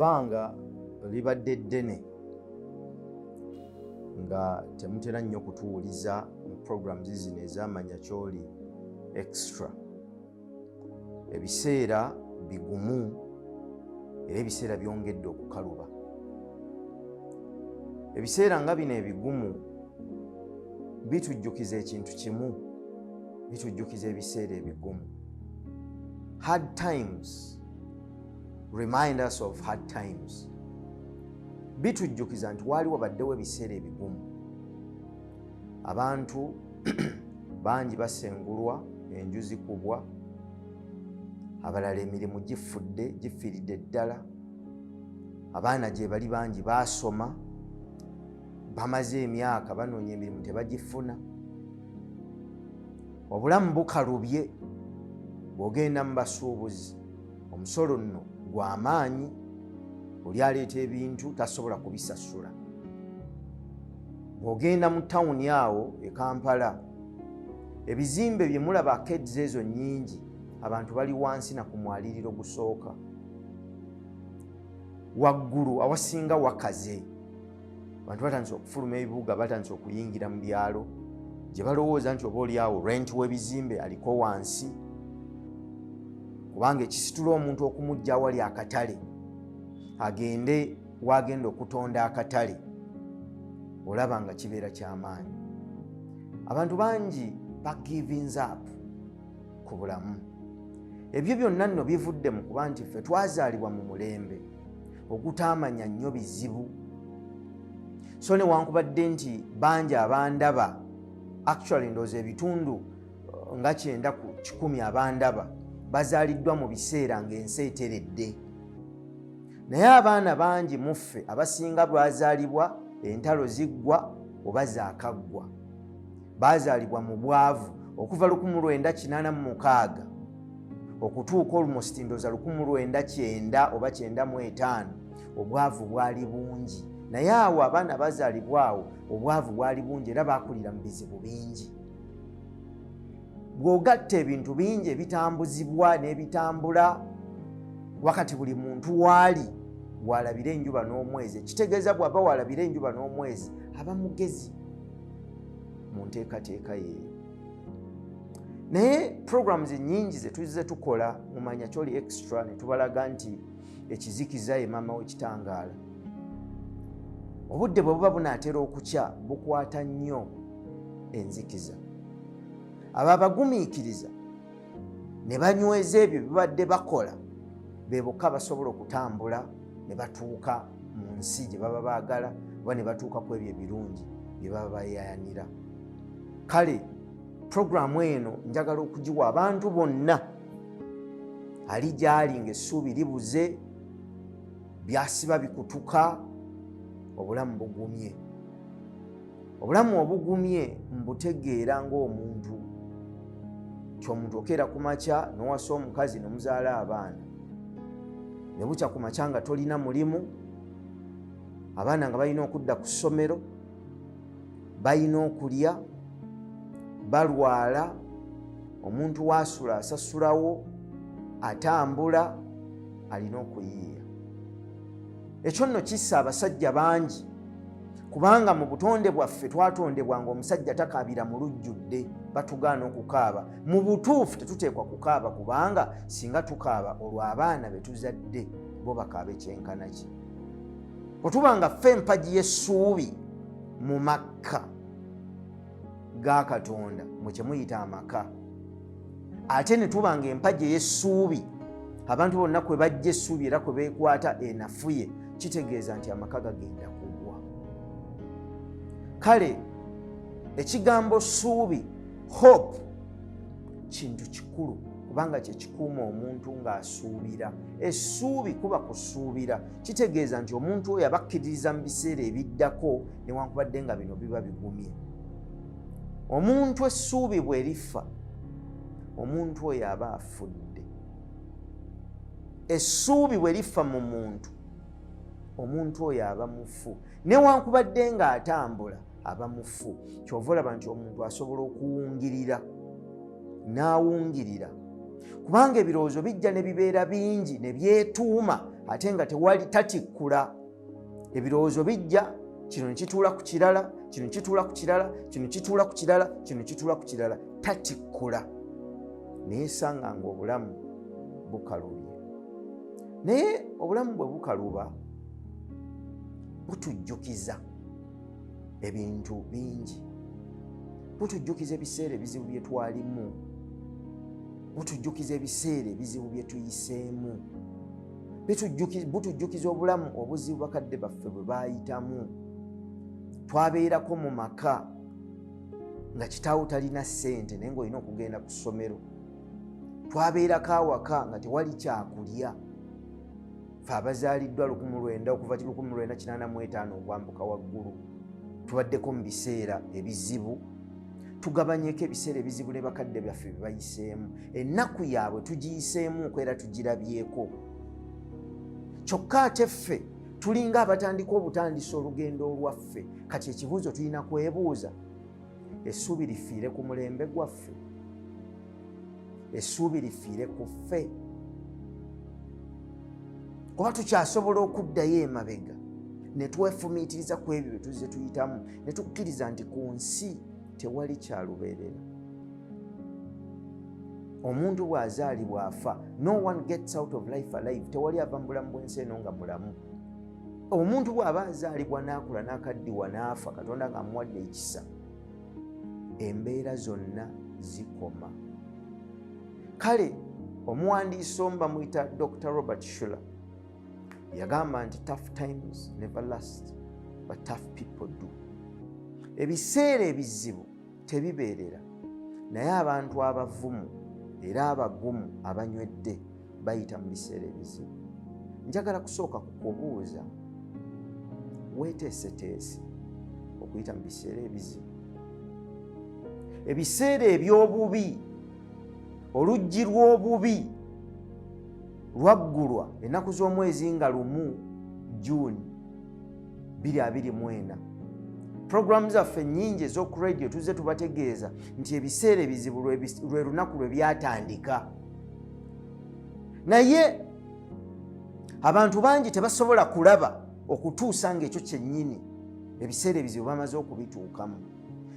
ebbanga libadde ddene nga temutera nnyo kutuwuliza mu programs zino ez'amanya kyoli extra. Ebiseera bigumu era ebiseera byongedde okukaluba. Ebiseera nga bino ebigumu bitujjukiza ekintu kimu, bitujjukiza ebiseera ebigumu. Hard times remind us of hard times. Bitujjukiza nti waaliwo baddewo ebiseera ebigumu. Abantu bangi basengulwa, enju zikubwa, abalala emirimu gifiiridde ddala, abaana gye bali bangi baasoma, bamaze emyaka banoonya emirimu tebagifuna. Obulamu bukalubye. Bw'ogenda mu basuubuzi, omusolo nno gw'amaanyi, oli aleeta ebintu tasobola kubisasula. Bw'ogenda mu tawuni awo e Kampala, ebizimbe bye mulaba arcades ezo nnyingi, abantu bali wansi na ku mwaliriro gusooka. Waggulu awasinga wakaze, abantu batandise okufuluma ebibuga, batandise okuyingira mu byalo gye balowooza nti oba oli awo rent w'ebizimbe aliko wansi, kubanga ekisitula omuntu okumujja awali akatale agende wagenda okutonda akatale, olaba nga kibeera ky'amaanyi. Abantu bangi bagivings up ku bulamu. Ebyo byonna nno bivudde mu kuba nti ffe twazaalibwa mu mulembe ogutaamanya nnyo bizibu. So newankubadde nti bangi abandaba, actually ndowooza ebitundu nga 9 ku 10 abandaba bazaaliddwa mu biseera ng'ensi eteredde. Naye abaana bangi mu ffe abasinga bwazaalibwa entalo ziggwa oba zaakaggwa. Baazaalibwa mu bwavu okuva 1986 okutuuka almost ndowooza 1990 oba 95, obwavu bwali bungi. Naye awo abaana bazaalibwa awo obwavu bwali bungi era baakulira mu bizibu bingi. Bw'ogatta ebintu bingi ebitambuzibwa n'ebitambula, wakati buli muntu waali bw'alabira enjuba n'omwezi, kitegeeza bw'aba w'alabira enjuba n'omwezi aba mugezi mu nteekateeka yeeyo. Naye programs ennyingi ze tuzze tukola mu manya kyoli extra ne tubalaga nti ekizikiza ye maama w'ekitangaala. Obudde bwe buba bunaatera okukya bukwata nnyo enzikiza. Abo abagumiikiriza ne banyweza ebyo bibadde bakola, be bokka basobola okutambula ne batuuka mu nsi gye baba baagala oba ne batuuka ku ebyo ebirungi bye baba bayayanira. Kale programu eno njagala okugiwa abantu bonna ali gy'ali ng'essuubi libuze, byasiba bikutuka, obulamu bugumye. Obulamu obugumye mbutegeera ng'omuntu ky'omuntu okeera ku makya n'owasa omukazi n'omuzaala abaana, ne bukya ku makya nga tolina mulimu, abaana nga balina okudda ku ssomero, balina okulya, balwala, omuntu waasula asasulawo, atambula, alina okuyiiya. Ekyo nno kissa abasajja bangi, kubanga mu butonde bwaffe twatondebwa ng'omusajja takaabira mu lujjudde, batugaana okukaaba. Mu butuufu tetuteekwa kukaaba, kubanga singa tukaaba olwo abaana be tuzadde bo bakaabe kyenkana ki. Bwe tuba nga ffe empagi y'essuubi mu makka ga Katonda, mwe kye muyita amaka, ate ne tuba nga empagi ey'essuubi abantu bonna kwe bajja essuubi era kwe beekwata enafuye, kitegeeza nti amaka gagenda kugwa. Kale ekigambo ssuubi, hope, kintu kikulu kubanga kye kikuuma omuntu ng'asuubira. Essuubi kuba kusuubira, kitegeeza nti omuntu oyo abakkiririza mu biseera ebiddako newankubadde nga bino biba bigumye. Omuntu essuubi bwe lifa, omuntu oyo aba afudde. Essuubi bwe lifa mu muntu, omuntu oyo aba mufu. Newankubadde ng'atambula aba mufu. Kyova olaba nti omuntu asobola okuwungirira n'awungirira, kubanga ebirowoozo bijja ne bibeera bingi ne byetuuma ate nga tewali tatikkula. Ebirowoozo bijja, kino ne kituula ku kirala, kino kituula ku kirala, kino kituula ku kirala, kino kituula ku kirala, tatikkula. Naye sanga ng'obulamu bukalubye. Naye obulamu bwe bukaluba butujjukiza ebintu bingi. Butujjukiza ebiseera ebizibu bye twalimu. Butujjukiza ebiseera ebizibu bye tuyiseemu. Butujjukiza obulamu obuzibu bakadde baffe bwe baayitamu. Twabeerako mu maka nga kitaawo talina ssente naye ng'olina okugenda ku ssomero. Twabeerako awaka nga tewali kyakulya. Ffe abazaaliddwa 1900 okuva 1985 okwambuka waggulu tubaddeko mu biseera ebizibu. Tugabanyeeko ebiseera ebizibu ne bakadde byaffe bye bayiseemu. Ennaku yaabwe tugiyiseemuuko era tugirabyeko. Kyokka ate ffe tulinga abatandika obutandisa olugendo olwaffe. Kati ekibuuzo tulina kwebuuza, essuubi lifiire ku mulembe gwaffe? Essuubi lifiire ku ffe? Kuba tukyasobola okuddayo emabega ne twefumiitiriza ku ebyo bye tuzze tuyitamu ne tukkiriza nti ku nsi tewali kyalubeerera. Omuntu bw'azaalibwa afa. No one gets out of life alive. Tewali ava mu bulamu bw'ensi eno nga mulamu. Omuntu bw'aba azaalibwa n'akula n'akaddiwa n'afa, Katonda ng'amuwadde ekisa, embeera zonna zikoma. Kale omuwandiisi omu bamuyita Dr. Robert Schuller yagamba nti tough times never last but tough people do. Ebiseera ebizibu tebibeerera, naye abantu abavumu era abagumu abanywedde bayita mu biseera ebizibu. Njagala kusooka kukubuuza, weeteeseteese okuyita mu biseera ebizibu? Ebiseera eby'obubi, oluggi lw'obubi lwaggulwa ennaku z'omwezi nga 1 June 2024. Programu zaffe nnyingi ez'oku radio tuzze tubategeeza nti ebiseera ebizibu lwe lunaku lwe byatandika. Naye abantu bangi tebasobola kulaba okutuusa ng'ekyo kyennyini ebiseera ebizibu bamaze okubituukamu.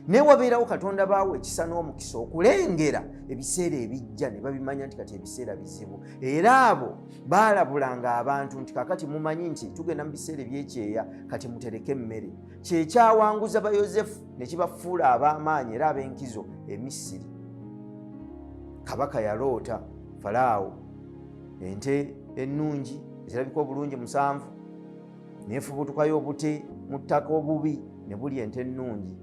Naye wabeerawo Katonda baawe ekisa n'omukisa okulengera ebiseera ebijja ne babimanya nti kati ebiseera bizibu. Era abo baalabulanga abantu nti kakati mumanyi nti tugenda mu biseera ebyekyeya, kati mutereke emmere. Kyekyawanguza ba Yozefu ne kibafuula ab'amaanyi era ab'enkizo e Misiri. Kabaka yaloota Falaawo ente ennungi ezirabika obulungi 7 neefubutukayo obute mu ttaka obubi ne bulya ente ennungi.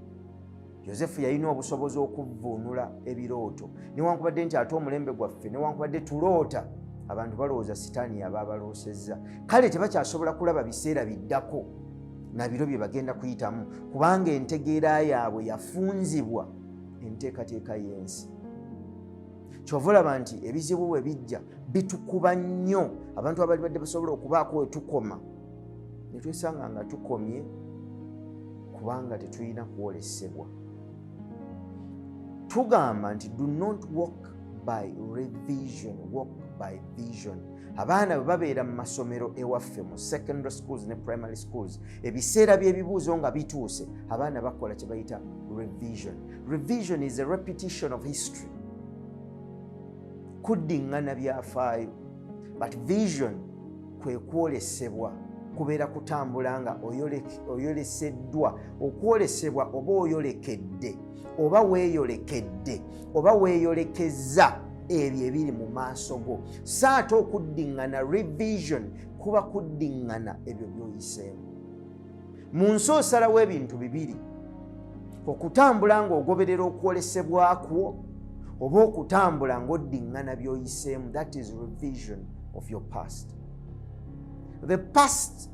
Yozefu yalina obusobozi okuvvuunula ebirooto. Newankubadde nti ate omulembe gwaffe newankubadde tuloota, abantu balowooza sitaani yaba abaloosezza. Kale tebakyasobola kulaba biseera biddako na biro bye bagenda kuyitamu, kubanga entegeera yaabwe yafunzibwa enteekateeka y'ensi. Kyova olaba nti ebizibu bwe bijja bitukuba nnyo. Abantu abali badde basobola okubaako we tukoma ne twesanga nga tukomye kubanga tetulina kwolesebwa. Tugamba nti do not walk by revision, walk by vision. Abaana bwe babeera mu masomero ewaffe mu secondary schools ne primary schools, ebiseera by'ebibuuzo nga bituuse, abaana bakola kye bayita revision. Revision is a repetition of history. Kuddiŋŋana byafaayo. But vision kwe kwolesebwa, kubeera kutambula nga oyoleseddwa. Okwolesebwa oba oyolekedde oba weeyolekedde oba weeyolekeza ebyo ebiri mu maaso go. Saate okuddiŋŋana revision kuba kuddiŋŋana ebyo by'oyiseemu. Mu nsi osalawo ebintu bibiri: okutambula ng'ogoberera okwolesebwa kwo oba okutambula ng'oddiŋŋana by'oyiseemu. That is revision of your past. The past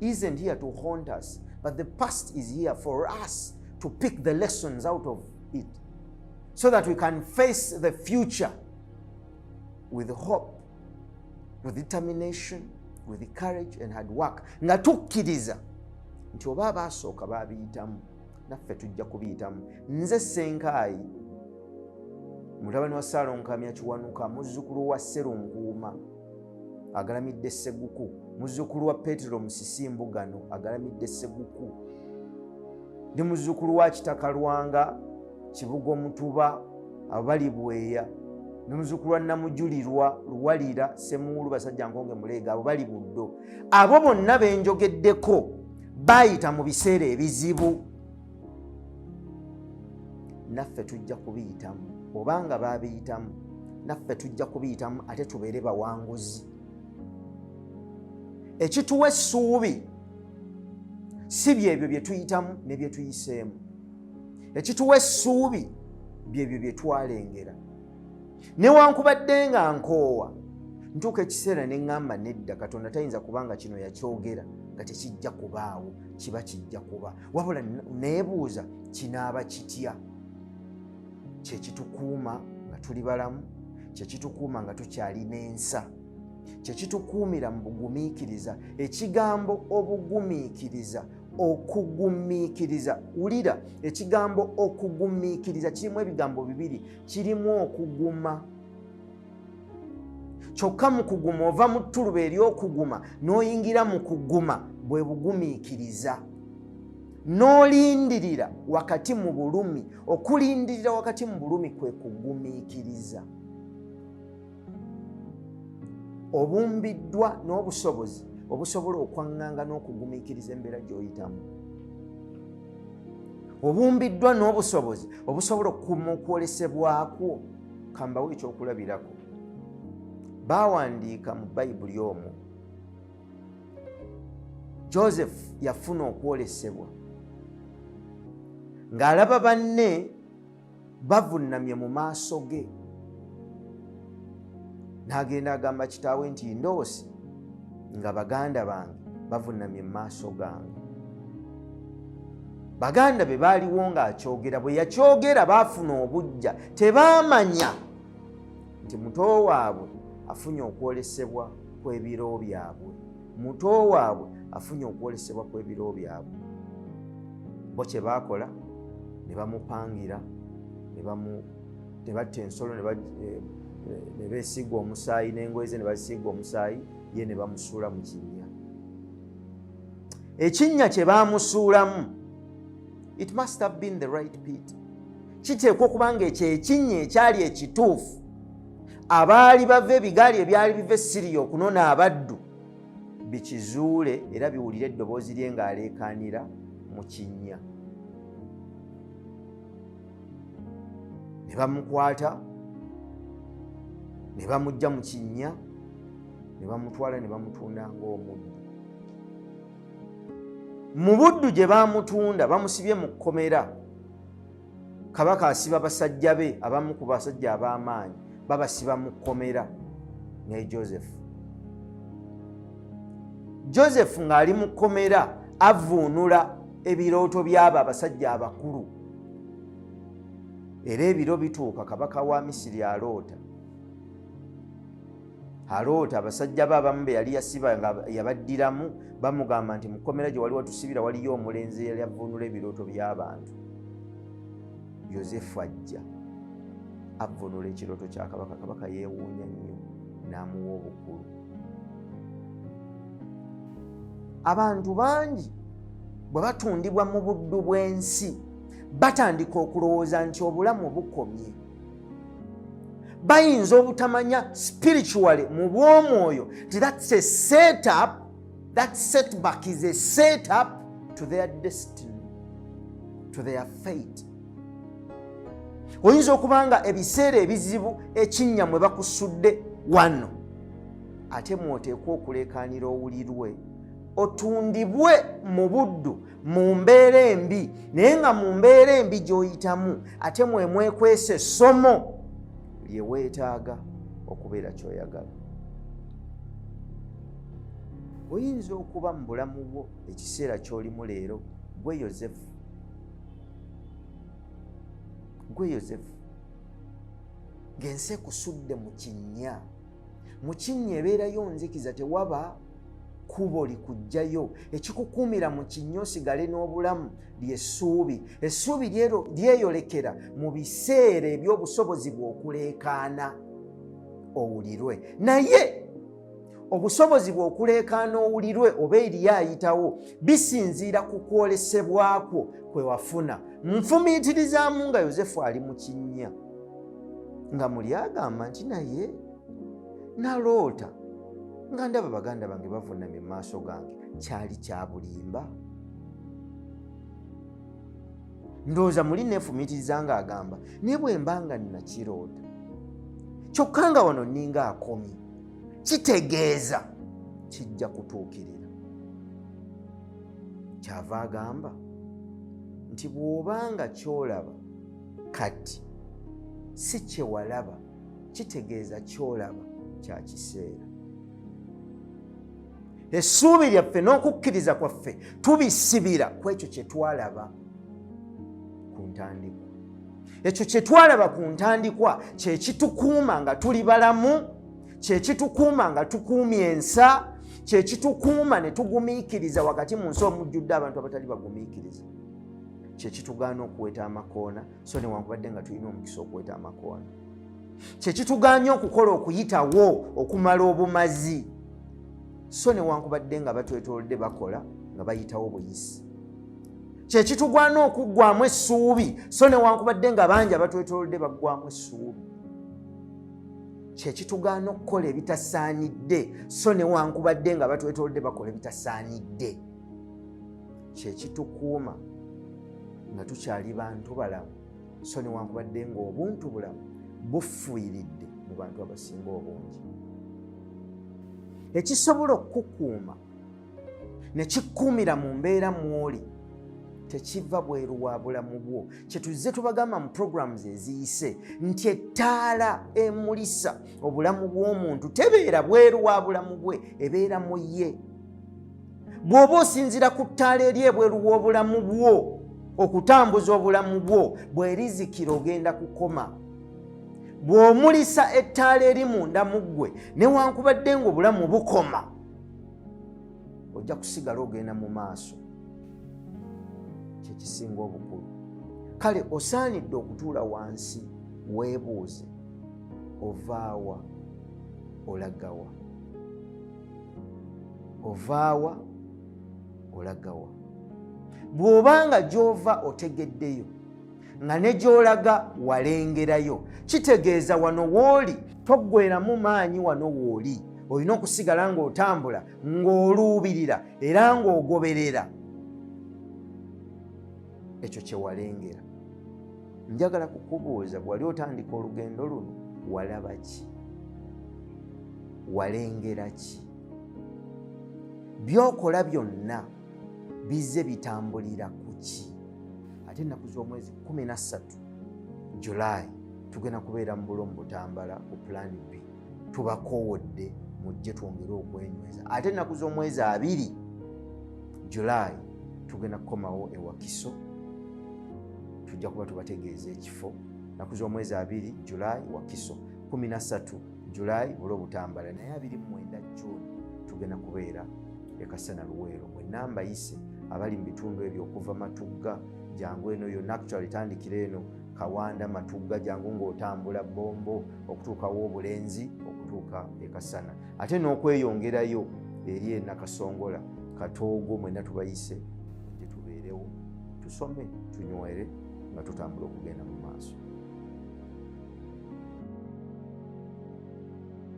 isn't here to haunt us, but the past is here for us to pick the lessons out of it so that we can face the future with hope, with determination, with courage and hard work. Nga tukkiriza nti oba abaasooka baabiyitamu, naffe tujja kubiyitamu. Nze Senkaayi, mutabani wa Ssaalonkamya Kiwanuka, muzzukulu wa Sserunkuuma, agalamidde Sseguku, muzzukulu wa Petero Musisimbugano agalamidde Sseguku, ndi muzzukulu wa Kitaka Lwanga, Kibugo Mutuba, abali Bweya, ne muzzukulu wa Namujulirwa, Luwalira, Ssemuulu, Basajjankonge, Muleega, abo bali Buddo. Abo bonna benjogeddeko bayita mu biseera ebizibu. Naffe tujja kubiyitamu, obanga babiyitamu naffe tujja kubiyitamu ate tubeere bawanguzi. Ekituwa essuubi si byebyo bye tuyitamu ne bye tuyiseemu. Ekituwa essuubi byebyo bye twalengera. Newankubadde nga nkoowa ntuuka ekiseera ne ŋŋamba nedda, Katonda tayinza kubanga kino yakyogera nga tekijja kubaawo, kiba kijja kuba. Wabula neebuuza kinaaba kitya? Kye kitukuuma nga tuli balamu, kye kitukuuma nga tukyalina ensa, kye kitukuumira mu bugumiikiriza. Ekigambo obugumiikiriza, okugumiikiriza, wulira, ekigambo okugumiikiriza kirimu ebigambo bibiri, kirimu okuguma. Kyokka mu kuguma ova mu ttuluba ery'okuguma n'oyingira mu kuguma, bwe bugumiikiriza. N'olindirira wakati mu bulumi, okulindirira wakati mu bulumi kwe kugumiikiriza. Obumbiddwa n'obusobozi obusobola okwaŋŋanga n'okugumiikiriza embeera gy'oyitamu. Obumbiddwa n'obusobozi obusobola okukuma okwolesebwakwo. Kambawo ekyokulabirako. Baawandiika mu Bayibuli omwo, Joseph yafuna okwolesebwa ng'alaba banne bavunnamye mu maaso ge. N'agenda agamba kitaawe nti ndoose nga baganda bange bavunnamye mu maaso gange. Baganda be baaliwo ng'akyogera, bwe yakyogera baafuna obujja, tebaamanya nti muto waabwe afunye okwolesebwa kw'ebiro byabwe. Muto waabwe afunye okwolesebwa kw'ebiro byabwe. Bo kye baakola ne bamupangira, ne batta ensolo, ne beesiga omusaayi, n'engoye ze ne bazisiiga omusaayi, ye ne bamusuula mu kinnya. Ekinnya kye baamusuulamu, it must have been the right pit. Kiteekwa okuba ng'ekyo ekinnya ekyali ekituufu. Abaali bava ebigaali ebyali biva e Siriya okunona abaddu bikizuule era biwulire eddoboozi lye ng'aleekaanira mu kinnya. Ne bamukwata, ne bamuggya mu kinnya, ne bamutwala ne bamutunda ng'omuddu. Mu buddu gye baamutunda bamusibye mu kkomera. Kabaka asiba basajja be, abamu ku basajja ab'amaanyi babasiba mu kkomera ne Joseph. Joseph ng'ali mu kkomera avuunula ebirooto by'abo abasajja abakulu. Era ebiro bituuka, kabaka wa Misiri aloota. Abasajja be abamu be yali yasiba nga yabaddiramu bamugamba nti mu kkomera gye wali watusibira waliyo omulenzi eyali avuunula ebirooto by'abantu. Yozefu ajja avuunula ekirooto kya kabaka. Kabaka yeewuunya nnyo n'amuwa obukulu. Abantu bangi bwe batundibwa mu buddu bw'ensi batandika okulowooza nti obulamu bukomye. Bayinza obutamanya spiritually mu bw'omwoyo nti that's a setup, that setback is a setup to their destiny, to their fate. Oyinza okuba nga ebiseera ebizibu ekinnya mwe bakusudde wano, ate mwoteekwa okuleekaanira owulirwe, otundibwe mu buddu mu mbeera embi, naye nga mu mbeera embi gy'oyitamu ate mwe mwekwesa essomo lye weetaaga okubeera ky'oyagala. Oyinza okuba mu bulamu bwo ekiseera ky'olimu leero gwe Yozefu. Gwe Yozefu ng'ensi ekusudde mu kinnya. Mu kinnya ebeerayo nzikiza, tewaba kkubo likujjayo. Ekikukuumira mu kinnya osigale n'obulamu ly'essuubi. Essuubi lyeyolekera mu biseera eby'obusobozi bw'okuleekaana owulirwe. Naye obusobozi bw'okuleekaana owulirwe oba eriyo ayitawo bisinziira ku kwolesebwakwo kwe wafuna. Nfumiitirizaamu nga Yozefu ali mu kinnya nga muli agamba nti naye naloota nga ndaba baganda bange bavunnamye mu maaso gange, kyali kya bulimba. Ndowooza muli neefumiitiriza ng'agamba naye bwe mba nga nnakiroota kyokka nga wano nninga akomye, kitegeeza kijja kutuukirira. Kyava agamba nti bw'obanga kyolaba kati si kye walaba, kitegeeza kyolaba kya kiseera. Essuubi lyaffe n'okukkiriza kwaffe tubisibira ku ekyo kye twalaba ku ntandikwa. Ekyo kye twalaba ku ntandikwa kye kitukuuma nga tuli balamu, kye kitukuuma nga tukuumye ensa, kye kitukuuma ne tugumiikiriza wakati mu nsi omujjudde abantu abatali bagumiikiriza, kye kitugaana okuweta amakoona so newankubadde nga tulina omukisa okuweta amakoona, kye kitugaanya okukola okuyitawo okumala obumazi so newankubadde nga batwetoolodde bakola nga bayitawo buyisi, kye kitugwana okuggwamu essuubi so newankubadde nga bangi abatwetoolodde baggwamu essuubi, kye kitugaana okukola ebitasaanidde so newankubadde nga batwetoolodde bakola ebitasaanidde, kye kitukuuma nga tukyali bantu balamu so newankubadde nga obuntu bulamu bufuyiridde mu bantu abasinga obungi. Ekisobola okukukuuma ne kikkuumira mu mbeera mw'oli tekiva bweru wa bulamu bwo. Kye tuzze tubagamba mu programs eziyise nti ettaala emulisa obulamu bw'omuntu tebeera bweru wa bulamu bwe, ebeera mu ye. Bw'oba osinzira ku ttaala eri ebweru w'obulamu bwo okutambuza obulamu bwo, bwerizikira ogenda kukoma. Bw'omulisa ettaala eri munda mu ggwe newankubadde nga obulamu bukoma, ojja kusigala ogenda mu maaso. Kyekisinga obukulu. Kale osaanidde okutuula wansi weebuuze, ovaawa olagawa? Ovaawa olagawa? Bw'obanga gy'ova otegeddeyo nga ne gy'olaga walengerayo, kitegeeza wano w'oli toggweramu maanyi. Wano w'oli olina okusigala ng'otambula ng'oluubirira era ng'ogoberera ekyo kye walengera. Njagala kukubuuza, bw'ali otandika olugendo luno walaba ki? Walengera ki? By'okola byonna bizze bitambulira ku ki? Ate ennaku z'omwezi 13 Julayi tugenda kubeera mu bulo mu Butambala ku Plan B. Tubakoowodde mujje twongere okwenyweza. Ate ennaku z'omwezi 2 Julayi tugenda kukomawo e Wakiso, tujja kuba tubategeeza ekifo. Ennaku z'omwezi 2 Julayi Wakiso, 13 Julayi bulo Butambala, naye 29 Juni tugenda kubeera e Kasana Luweero. Mwenna mbayise abali mu bitundu ebyo okuva Matugga, jangu eno yonna actually tandikira eno Kawanda, Matugga, jangu ng'otambula Bombo okutuukawo Obulenzi okutuuka e Kasana, ate n'okweyongerayo eri e Nakasongola, Katoogo. Mwenna tubayise gye tubeerewo tusome tunywere nga tutambula okugenda mu maaso.